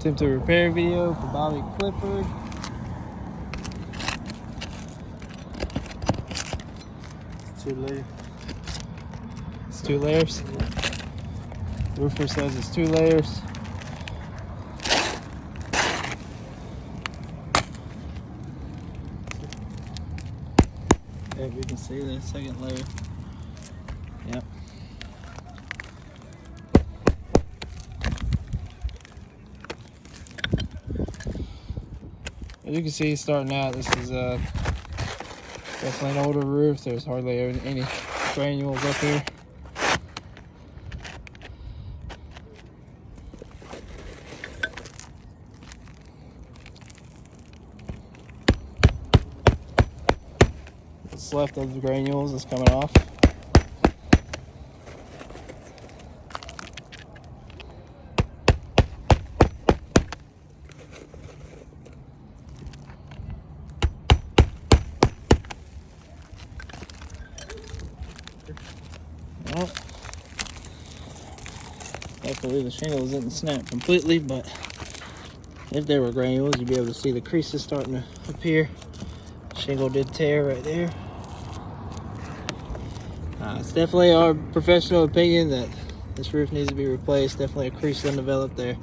Attempted repair video for Bobbie Clifford. It's 2 layers. It's 2 layers. Roofer says it's 2 layers. Yeah, we can see the second layer. Yep. As you can see, starting out, this is definitely an older roof. There's hardly any granules up here. What's left of the granules is coming off. Well, luckily the shingles didn't snap completely, but if there were granules, you'd be able to see the creases starting to appear. Shingle did tear right there. It's definitely our professional opinion that this roof needs to be replaced. Definitely a crease undeveloped there.